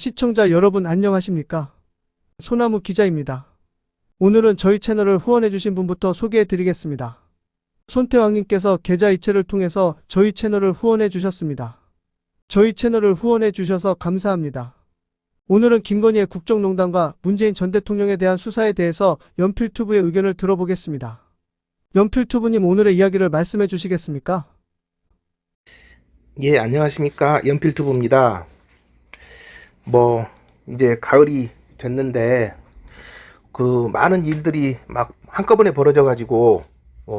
시청자 여러분 안녕하십니까? 소나무 기자입니다. 오늘은 저희 채널을 후원해주신 분부터 소개해드리겠습니다. 손태왕님께서 계좌 이체를 통해서 저희 채널을 후원해주셨습니다. 저희 채널을 후원해주셔서 감사합니다. 오늘은 김건희의 국정농단과 문재인 전 대통령에 대한 수사에 대해서 연필투브의 의견을 들어보겠습니다. 연필투브님 오늘의 이야기를 말씀해 주시겠습니까? 예, 안녕하십니까. 연필투브입니다. 이제 가을이 됐는데, 많은 일들이 막 한꺼번에 벌어져가지고,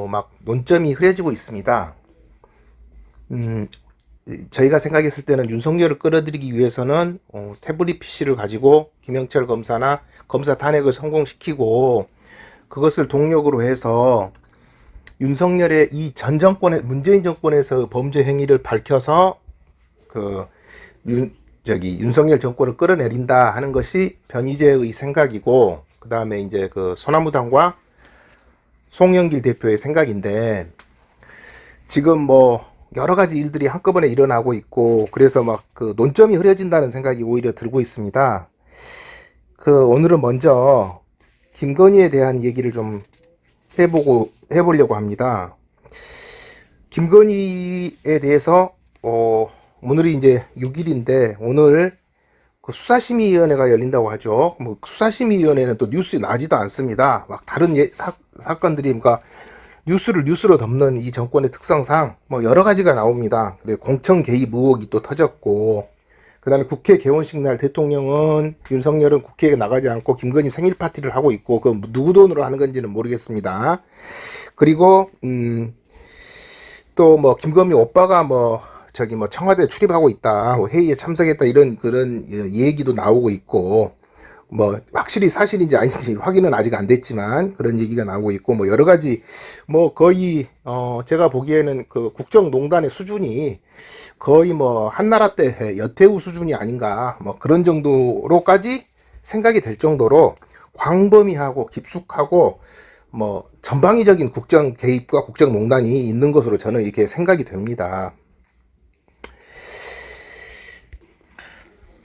막 논점이 흐려지고 있습니다. 저희가 생각했을 때는 윤석열을 끌어들이기 위해서는, 태블릿 PC를 가지고 김영철 검사나 검사 탄핵을 성공시키고, 그것을 동력으로 해서 윤석열의 이 전 정권의, 문재인 정권에서 범죄 행위를 밝혀서, 윤석열 정권을 끌어내린다 하는 것이 변희재의 생각이고, 그 다음에 이제 소나무당과 송영길 대표의 생각인데, 지금 여러 가지 일들이 한꺼번에 일어나고 있고, 그래서 막 논점이 흐려진다는 생각이 오히려 들고 있습니다. 오늘은 먼저 김건희에 대한 얘기를 좀 해보려고 합니다. 김건희에 대해서, 오늘이 이제 6일인데, 오늘 수사심의위원회가 열린다고 하죠. 수사심의위원회는 또 뉴스에 나지도 않습니다. 막 다른 사건들이, 그러니까 뉴스로 덮는 이 정권의 특성상 여러 가지가 나옵니다. 공천 개입 의혹이 또 터졌고, 그 다음에 국회 개원식 날 대통령은, 윤석열은 국회에 나가지 않고 김건희 생일 파티를 하고 있고, 누구 돈으로 하는 건지는 모르겠습니다. 그리고, 또 김건희 오빠가 청와대 출입하고 있다, 회의에 참석했다, 그런 얘기도 나오고 있고, 확실히 사실인지 아닌지 확인은 아직 안 됐지만, 그런 얘기가 나오고 있고, 여러 가지, 거의, 제가 보기에는 국정농단의 수준이 거의 한나라 때 여태우 수준이 아닌가, 그런 정도로까지 생각이 될 정도로 광범위하고 깊숙하고, 전방위적인 국정 개입과 국정농단이 있는 것으로 저는 이렇게 생각이 됩니다.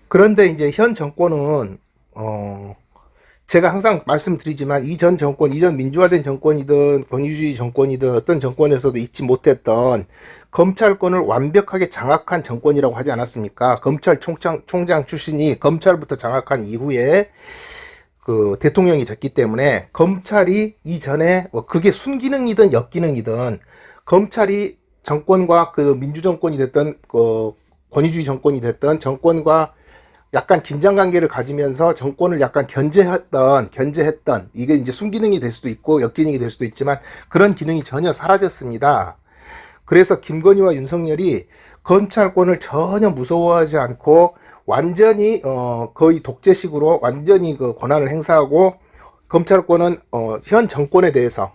그런데 이제 현 정권은, 제가 항상 말씀드리지만, 이전 정권, 이전 민주화된 정권이든 권위주의 정권이든 어떤 정권에서도 잊지 못했던 검찰권을 완벽하게 장악한 정권이라고 하지 않았습니까? 검찰총장 출신이 검찰부터 장악한 이후에 대통령이 됐기 때문에, 검찰이 이전에 그게 순기능이든 역기능이든 검찰이 정권과 민주정권이 됐던 권위주의 정권이 됐던 정권과 약간 긴장관계를 가지면서 정권을 약간 견제했던, 이게 이제 순기능이 될 수도 있고 역기능이 될 수도 있지만, 그런 기능이 전혀 사라졌습니다. 그래서 김건희와 윤석열이 검찰권을 전혀 무서워하지 않고 완전히 거의 독재식으로 완전히 권한을 행사하고, 검찰권은 현 정권에 대해서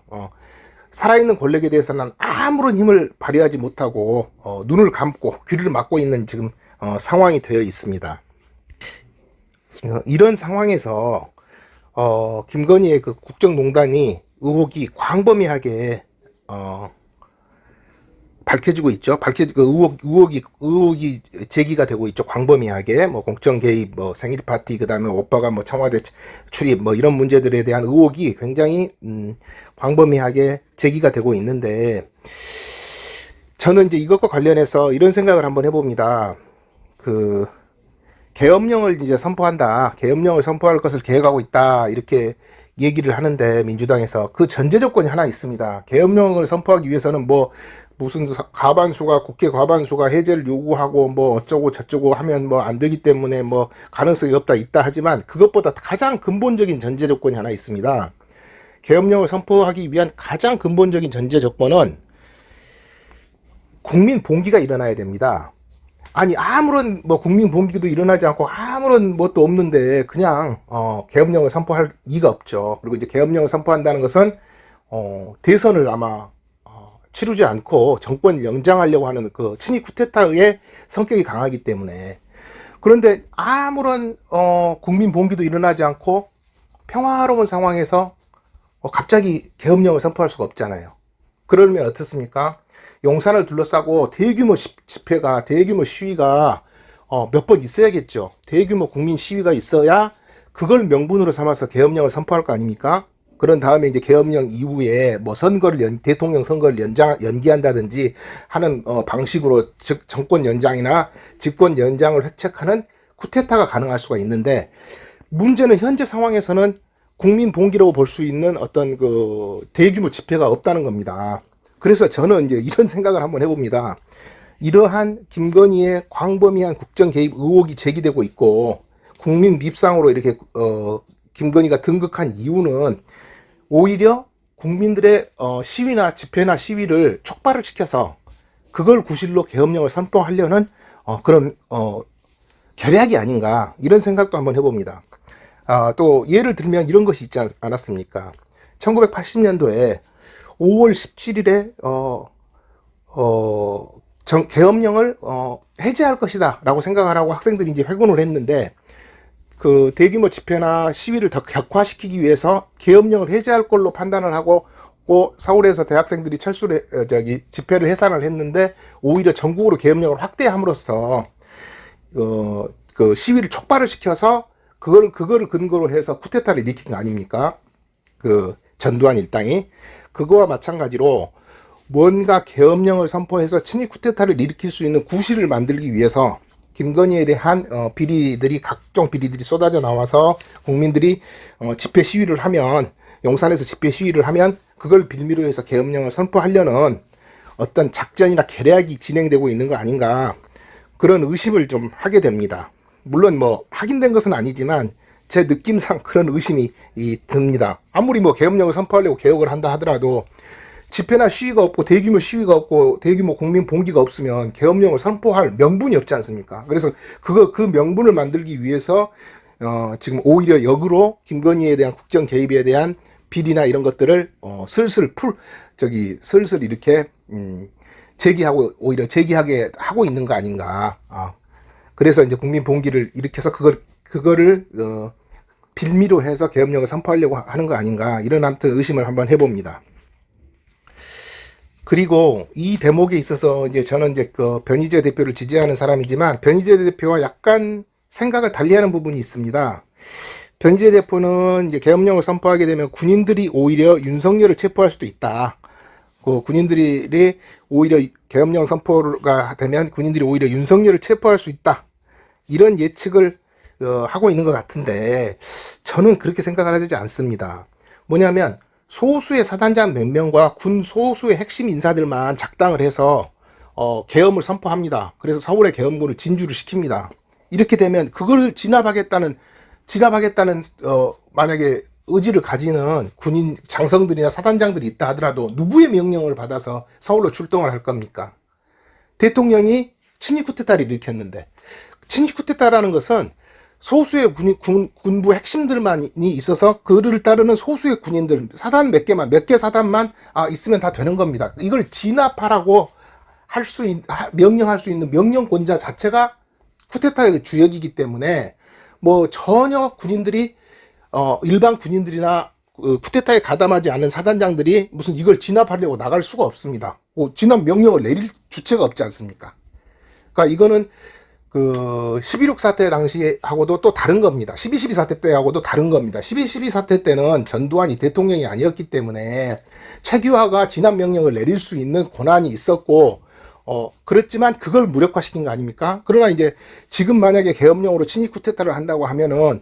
살아있는 권력에 대해서는 아무런 힘을 발휘하지 못하고 눈을 감고 귀를 막고 있는 지금 상황이 되어 있습니다. 이런 상황에서 김건희의 국정농단이 의혹이 광범위하게 밝혀지고 있죠. 의혹이 제기가 되고 있죠. 광범위하게 공천 개입, 생일 파티, 그 다음에 오빠가 청와대 출입, 이런 문제들에 대한 의혹이 굉장히 광범위하게 제기가 되고 있는데, 저는 이제 이것과 관련해서 이런 생각을 한번 해봅니다. 계엄령을 이제 선포한다, 계엄령을 선포할 것을 계획하고 있다, 이렇게 얘기를 하는데, 민주당에서 그 전제 조건이 하나 있습니다. 계엄령을 선포하기 위해서는 무슨 국회 과반수가 해제를 요구하고 어쩌고 저쩌고 하면 안 되기 때문에 가능성이 있다 하지만, 그것보다 가장 근본적인 전제 조건이 하나 있습니다. 계엄령을 선포하기 위한 가장 근본적인 전제 조건은 국민 봉기가 일어나야 됩니다. 아니, 아무런 국민 봉기도 일어나지 않고 아무런 것도 없는데 그냥 계엄령을 선포할 리가 없죠. 그리고 이제 계엄령을 선포한다는 것은 대선을 아마 치르지 않고 정권을 연장하려고 하는 친위 쿠데타의 성격이 강하기 때문에. 그런데 아무런 국민 봉기도 일어나지 않고 평화로운 상황에서 갑자기 계엄령을 선포할 수가 없잖아요. 그러면 어떻습니까? 용산을 둘러싸고 대규모 집회가, 대규모 시위가 몇 번 있어야겠죠. 대규모 국민 시위가 있어야 그걸 명분으로 삼아서 계엄령을 선포할 거 아닙니까? 그런 다음에 이제 계엄령 이후에 뭐 대통령 선거를 연기한다든지 하는 방식으로, 즉 정권 연장이나 집권 연장을 획책하는 쿠데타가 가능할 수가 있는데, 문제는 현재 상황에서는 국민 봉기라고 볼 수 있는 어떤 그 대규모 집회가 없다는 겁니다. 그래서 저는 이제 이런 생각을 한번 해봅니다. 이러한 김건희의 광범위한 국정 개입 의혹이 제기되고 있고 국민 밉상으로 이렇게 김건희가 등극한 이유는 오히려 국민들의 시위나 집회나 시위를 촉발을 시켜서 그걸 구실로 계엄령을 선포하려는 그런 계략이 아닌가, 이런 생각도 한번 해봅니다. 또 예를 들면 이런 것이 있지 않았습니까? 1980년도에 5월 17일에 계엄령을 해제할 것이다 라고 생각을 하고 학생들이 이제 회gon을 했는데, 그 대규모 집회나 시위를 더 격화시키기 위해서 계엄령을 해제할 걸로 판단을 하고 서울에서 대학생들이 집회를 해산을 했는데, 오히려 전국으로 계엄령을 확대함으로써 그 시위를 촉발을 시켜서 그거를 근거로 해서 쿠데타를 일으킨 거 아닙니까? 그 전두환 일당이. 그거와 마찬가지로 뭔가 계엄령을 선포해서 친일 쿠데타를 일으킬 수 있는 구실을 만들기 위해서 김건희에 대한 각종 비리들이 쏟아져 나와서 국민들이 집회 시위를 하면, 용산에서 집회 시위를 하면 그걸 빌미로 해서 계엄령을 선포하려는 어떤 작전이나 계략이 진행되고 있는 거 아닌가, 그런 의심을 좀 하게 됩니다. 물론 뭐 확인된 것은 아니지만 제 느낌상 그런 의심이 듭니다. 아무리 뭐 계엄령을 선포하려고 개혁을 한다 하더라도 집회나 시위가 없고 대규모 시위가 없고 대규모 국민 봉기가 없으면 계엄령을 선포할 명분이 없지 않습니까? 그래서 그 명분을 만들기 위해서 지금 오히려 역으로 김건희에 대한 국정 개입에 대한 비리나 이런 것들을 슬슬 이렇게 오히려 제기하게 하고 있는 거 아닌가. 그래서 이제 국민 봉기를 일으켜서 그거를 빌미로 해서 계엄령을 선포하려고 하는 거 아닌가, 이런 아무튼 의심을 한번 해봅니다. 그리고 이 대목에 있어서 이제 저는 이제 그 변희재 대표를 지지하는 사람이지만 변희재 대표와 약간 생각을 달리하는 부분이 있습니다. 변희재 대표는 이제 계엄령을 선포하게 되면 군인들이 오히려 윤석열을 체포할 수도 있다. 군인들이 오히려 계엄령 선포가 되면 군인들이 오히려 윤석열을 체포할 수 있다, 이런 예측을 하고 있는 것 같은데, 저는 그렇게 생각을 하지 않습니다. 뭐냐면 소수의 사단장 몇 명과 군 소수의 핵심 인사들만 작당을 해서 계엄을 선포합니다. 그래서 서울의 계엄군을 진주를 시킵니다. 이렇게 되면 그걸 진압하겠다는 만약에 의지를 가지는 군인 장성들이나 사단장들이 있다 하더라도 누구의 명령을 받아서 서울로 출동을 할 겁니까? 대통령이 친일 쿠데타를 일으켰는데, 친일 쿠데타라는 것은 소수의 군부 핵심들만이 있어서 그를 따르는 소수의 군인들, 사단 몇 개 사단만 있으면 다 되는 겁니다. 이걸 진압하라고 명령할 수 있는 명령권자 자체가 쿠데타의 주역이기 때문에 뭐 전혀 군인들이 일반 군인들이나 쿠데타에 가담하지 않은 사단장들이 무슨 이걸 진압하려고 나갈 수가 없습니다. 진압 명령을 내릴 주체가 없지 않습니까? 그러니까 이거는 그 12.6 사태 당시하고도 또 다른 겁니다. 12.12 사태 때하고도 다른 겁니다. 12.12 사태 때는 전두환이 대통령이 아니었기 때문에 최규하가 진압 명령을 내릴 수 있는 권한이 있었고, 그렇지만 그걸 무력화시킨 거 아닙니까? 그러나 이제 지금 만약에 계엄령으로 친일 쿠데타를 한다고 하면은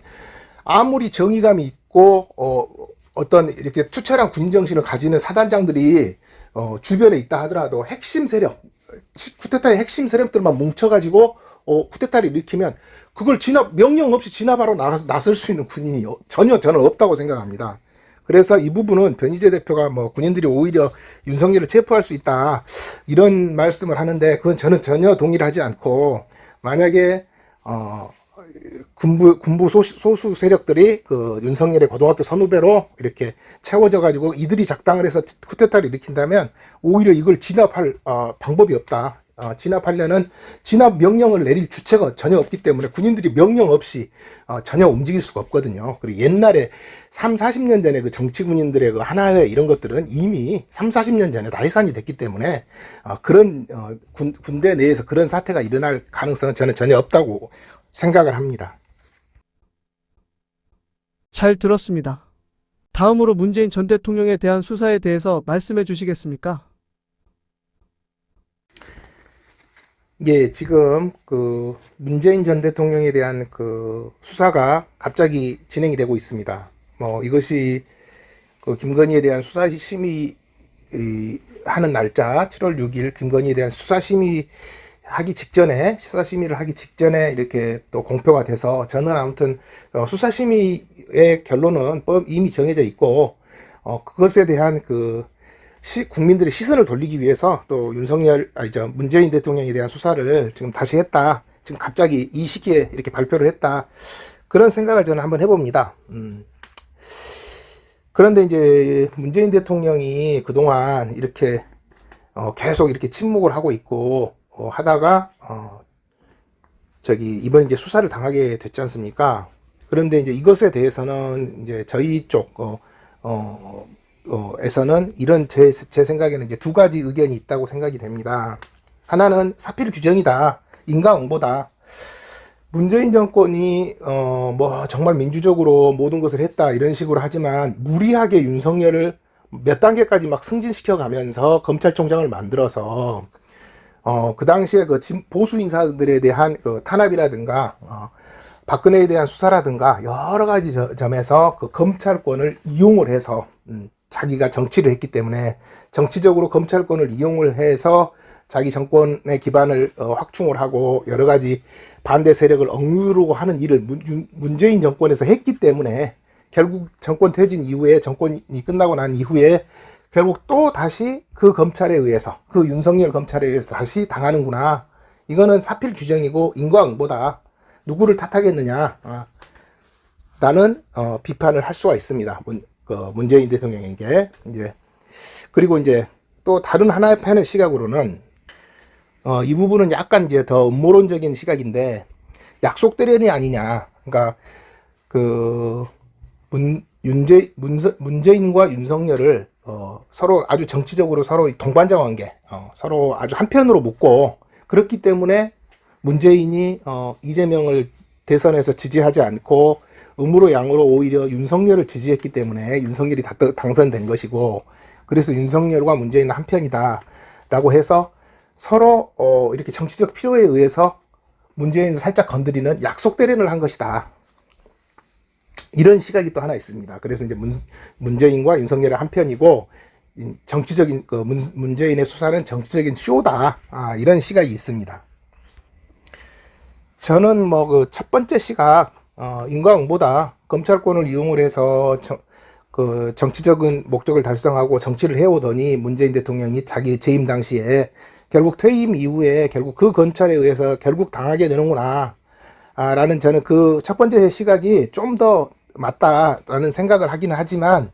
아무리 정의감이 있고 어떤 이렇게 투철한 군인 정신을 가지는 사단장들이 주변에 있다 하더라도 핵심 세력, 쿠데타의 핵심 세력들만 뭉쳐가지고 쿠데타를 일으키면 그걸 명령 없이 진압하러 나설 수 있는 군인이 전혀 저는 없다고 생각합니다. 그래서 이 부분은 변희재 대표가 뭐 군인들이 오히려 윤석열을 체포할 수 있다, 이런 말씀을 하는데, 그건 저는 전혀 동의를 하지 않고, 만약에 군부 소수 세력들이 그 윤석열의 고등학교 선후배로 이렇게 채워져 가지고 이들이 작당을 해서 쿠데타를 일으킨다면 오히려 이걸 진압할 방법이 없다, 진압하려는 진압 명령을 내릴 주체가 전혀 없기 때문에 군인들이 명령 없이 전혀 움직일 수가 없거든요. 그리고 옛날에 3, 40년 전에 그 정치 군인들의 그 하나회 이런 것들은 이미 3, 40년 전에 다해산이 됐기 때문에 그런 군대 내에서 그런 사태가 일어날 가능성은 저는 전혀 없다고 생각을 합니다. 잘 들었습니다. 다음으로 문재인 전 대통령에 대한 수사에 대해서 말씀해 주시겠습니까? 예, 지금 그 문재인 전 대통령에 대한 그 수사가 갑자기 진행이 되고 있습니다. 이것이 그 김건희에 대한 수사심의 하는 날짜 7월 6일 김건희에 대한 수사심의를 하기 직전에 이렇게 또 공표가 돼서 저는 아무튼 수사심의의 결론은 이미 정해져 있고 그것에 대한 그 국민들의 시선을 돌리기 위해서 또 문재인 대통령에 대한 수사를 지금 다시 했다. 지금 갑자기 이 시기에 이렇게 발표를 했다. 그런 생각을 저는 한번 해봅니다. 그런데 이제 문재인 대통령이 그동안 이렇게 계속 이렇게 침묵을 하고 있고 하다가 이번 이제 수사를 당하게 됐지 않습니까? 그런데 이제 이것에 대해서는 이제 저희 쪽 에서는 이런 제 생각에는 이제 두 가지 의견이 있다고 생각이 됩니다. 하나는 사필 규정이다, 인과응보다. 문재인 정권이 정말 민주적으로 모든 것을 했다 이런 식으로 하지만 무리하게 윤석열을 몇 단계까지 막 승진시켜 가면서 검찰총장을 만들어서 그 당시에 그 보수 인사들에 대한 그 탄압이라든가 박근혜에 대한 수사라든가 여러 가지 점에서 그 검찰권을 이용을 해서 자기가 정치를 했기 때문에 정치적으로 검찰권을 이용을 해서 자기 정권의 기반을 확충을 하고 여러 가지 반대 세력을 억누르고 하는 일을 문재인 정권에서 했기 때문에 결국 정권 퇴진 이후에 정권이 끝나고 난 이후에 결국 또 다시 그 검찰에 의해서 그 윤석열 검찰에 의해서 다시 당하는구나. 이거는 사필 규정이고 인과응보다. 누구를 탓하겠느냐 라는 비판을 할 수가 있습니다. 문재인 대통령에게. 그리고 이제 또 다른 하나의 편의 시각으로는 이 부분은 약간 이제 더 음모론적인 시각인데 약속 대련이 아니냐. 그러니까 그 문재인과 윤석열을 서로 아주 정치적으로 서로 동반자 관계, 서로 아주 한편으로 묶고 그렇기 때문에 문재인이 이재명을 대선에서 지지하지 않고 음으로 양으로 오히려 윤석열을 지지했기 때문에 윤석열이 당선된 것이고 그래서 윤석열과 문재인은 한편이다 라고 해서 서로 이렇게 정치적 필요에 의해서 문재인을 살짝 건드리는 약속 대련을 한 것이다. 이런 시각이 또 하나 있습니다. 그래서 이제 문재인과 윤석열은 한편이고 정치적인 문재인의 수사는 정치적인 쇼다. 이런 시각이 있습니다. 저는 그 첫 번째 시각 인과응보다. 검찰권을 이용을 해서 그 정치적인 목적을 달성하고 정치를 해오더니 문재인 대통령이 자기 재임 당시에 결국 퇴임 이후에 결국 그 검찰에 의해서 결국 당하게 되는구나 라는 저는 그 첫 번째 시각이 좀 더 맞다라는 생각을 하기는 하지만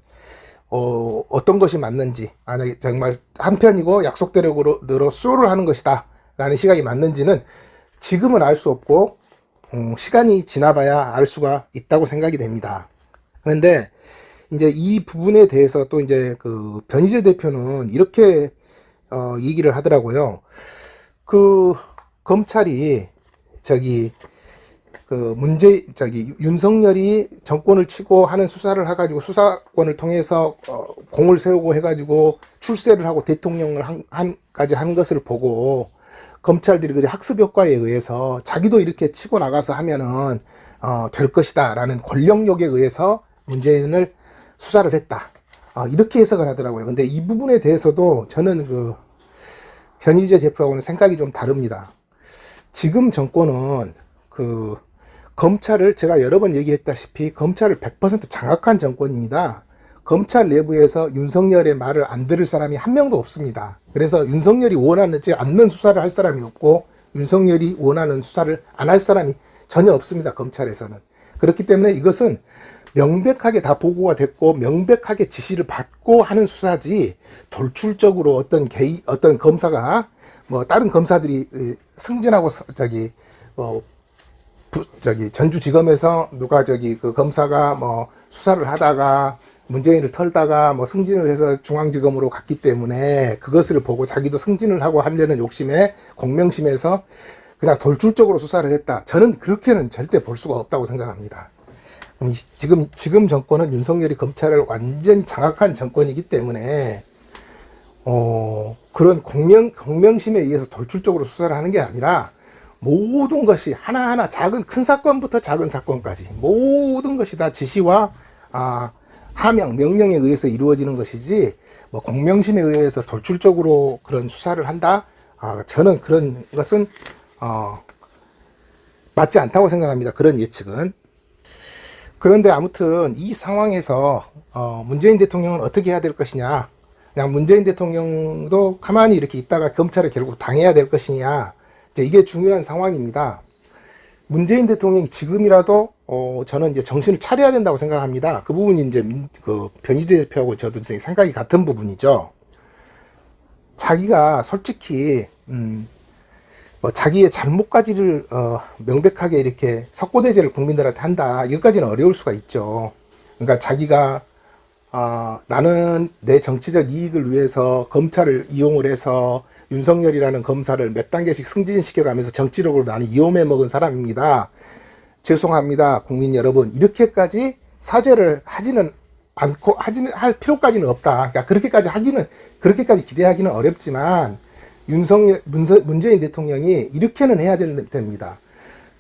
어떤 것이 맞는지 정말 한편이고 약속대로 쇼를 하는 것이다 라는 시각이 맞는지는 지금은 알 수 없고 시간이 지나봐야 알 수가 있다고 생각이 됩니다. 그런데 이제 이 부분에 대해서 또 이제 그 변희재 대표는 이렇게 얘기를 하더라고요. 그 검찰이 윤석열이 정권을 치고 하는 수사를 해가지고 수사권을 통해서 공을 세우고 해가지고 출세를 하고 대통령을 까지 한 것을 보고 검찰들이 그 학습 효과에 의해서 자기도 이렇게 치고 나가서 하면은 될 것이다 라는 권력욕에 의해서 문재인을 수사를 했다. 이렇게 해석을 하더라고요. 근데 이 부분에 대해서도 저는 그 변희재 대표하고는 생각이 좀 다릅니다. 지금 정권은 그 검찰을 제가 여러 번 얘기했다시피 검찰을 100% 장악한 정권입니다. 검찰 내부에서 윤석열의 말을 안 들을 사람이 한 명도 없습니다. 그래서 윤석열이 원하지 않는 수사를 할 사람이 없고 윤석열이 원하는 수사를 안 할 사람이 전혀 없습니다. 검찰에서는. 그렇기 때문에 이것은 명백하게 다 보고가 됐고 명백하게 지시를 받고 하는 수사지 돌출적으로 어떤 검사가 뭐 다른 검사들이 승진하고 전주지검에서 누가 그 검사가 뭐 수사를 하다가 문재인을 털다가 뭐 승진을 해서 중앙지검으로 갔기 때문에 그것을 보고 자기도 승진을 하고 하려는 욕심에 공명심에서 그냥 돌출적으로 수사를 했다. 저는 그렇게는 절대 볼 수가 없다고 생각합니다. 지금 정권은 윤석열이 검찰을 완전히 장악한 정권이기 때문에 그런 공명심에 의해서 돌출적으로 수사를 하는 게 아니라 모든 것이 하나하나 큰 사건부터 작은 사건까지 모든 것이 다 지시와 명령에 의해서 이루어지는 것이지 뭐 공명심에 의해서 돌출적으로 그런 수사를 한다. 저는 그런 것은 맞지 않다고 생각합니다. 그런 예측은. 그런데 아무튼 이 상황에서 문재인 대통령은 어떻게 해야 될 것이냐, 그냥 문재인 대통령도 가만히 이렇게 있다가 검찰에 결국 당해야 될 것이냐, 이게 중요한 상황입니다. 문재인 대통령이 지금이라도 저는 이제 정신을 차려야 된다고 생각합니다. 그 부분이 이제 그 변희재 대표하고 저도 생각이 같은 부분이죠. 자기가 솔직히 뭐 자기의 잘못까지를 명백하게 이렇게 석고대죄를 국민들한테 한다, 이것까지는 어려울 수가 있죠. 그러니까 자기가 나는 내 정치적 이익을 위해서 검찰을 이용을 해서 윤석열이라는 검사를 몇 단계씩 승진시켜가면서 정치력으로 나는 이용해 먹은 사람입니다. 죄송합니다, 국민 여러분. 이렇게까지 사죄를 하지는 않고 할 필요까지는 없다. 그러니까 그렇게까지 기대하기는 어렵지만 문재인 대통령이 이렇게는 해야 됩니다.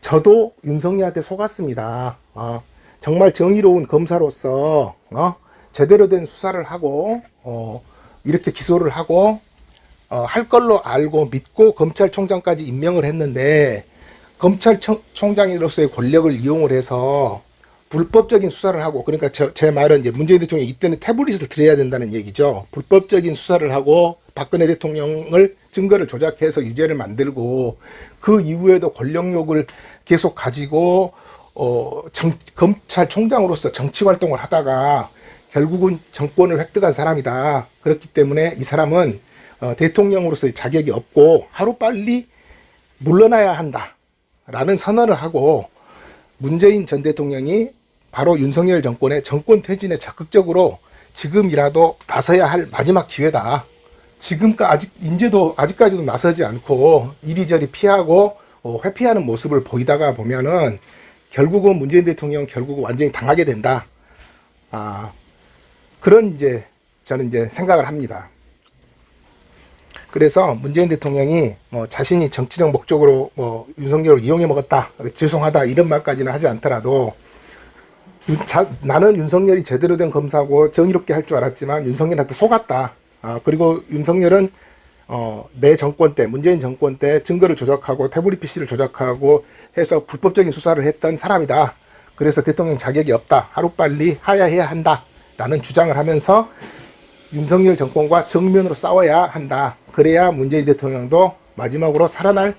저도 윤석열한테 속았습니다. 정말 정의로운 검사로서 제대로 된 수사를 하고 이렇게 기소를 하고 할 걸로 알고 믿고 검찰총장까지 임명을 했는데, 검찰총장으로서의 권력을 이용을 해서 불법적인 수사를 하고, 그러니까 제 말은 이제 문재인 대통령이 이때는 태블릿을 드려야 된다는 얘기죠. 불법적인 수사를 하고 박근혜 대통령을 증거를 조작해서 유죄를 만들고, 그 이후에도 권력욕을 계속 가지고 검찰총장으로서 정치 활동을 하다가 결국은 정권을 획득한 사람이다. 그렇기 때문에 이 사람은 대통령으로서의 자격이 없고 하루빨리 물러나야 한다 라는 선언을 하고, 문재인 전 대통령이 바로 윤석열 정권의 정권 퇴진에 적극적으로 지금이라도 나서야 할 마지막 기회다. 아직까지도 나서지 않고 이리저리 피하고 회피하는 모습을 보이다가 보면은 결국은 문재인 대통령 결국은 완전히 당하게 된다. 그런 저는 생각을 합니다. 그래서 문재인 대통령이 자신이 정치적 목적으로 윤석열을 이용해 먹었다, 죄송하다, 이런 말까지는 하지 않더라도 나는 윤석열이 제대로 된 검사고 정의롭게 할 줄 알았지만 윤석열한테 속았다. 그리고 윤석열은 내 정권 때, 문재인 정권 때 증거를 조작하고 태블릿 PC를 조작하고 해서 불법적인 수사를 했던 사람이다. 그래서 대통령 자격이 없다. 하루빨리 하야해야 한다. 라는 주장을 하면서 윤석열 정권과 정면으로 싸워야 한다. 그래야 문재인 대통령도 마지막으로 살아날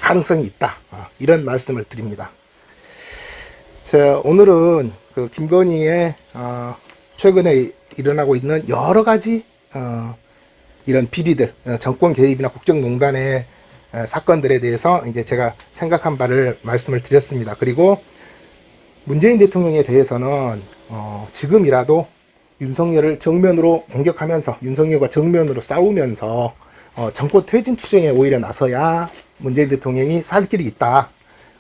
가능성이 있다. 이런 말씀을 드립니다. 자, 오늘은 그 김건희의 최근에 일어나고 있는 여러 가지 이런 비리들, 정권 개입이나 국정농단의 사건들에 대해서 이제 제가 생각한 바를 말씀을 드렸습니다. 그리고 문재인 대통령에 대해서는 지금이라도 윤석열을 정면으로 공격하면서 윤석열과 정면으로 싸우면서 정권 퇴진 투쟁에 오히려 나서야 문재인 대통령이 살 길이 있다.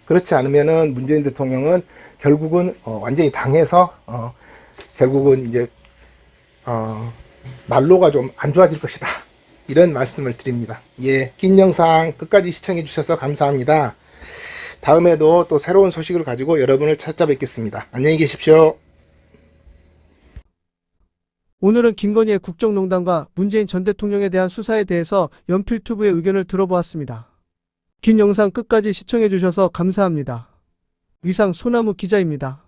그렇지 않으면은 문재인 대통령은 결국은 완전히 당해서 결국은 이제 말로가 좀 안 좋아질 것이다. 이런 말씀을 드립니다. 예, 긴 영상 끝까지 시청해 주셔서 감사합니다. 다음에도 또 새로운 소식을 가지고 여러분을 찾아뵙겠습니다. 안녕히 계십시오. 오늘은 김건희의 국정농단과 문재인 전 대통령에 대한 수사에 대해서 연필투브의 의견을 들어보았습니다. 긴 영상 끝까지 시청해 주셔서 감사합니다. 이상 소나무 기자입니다.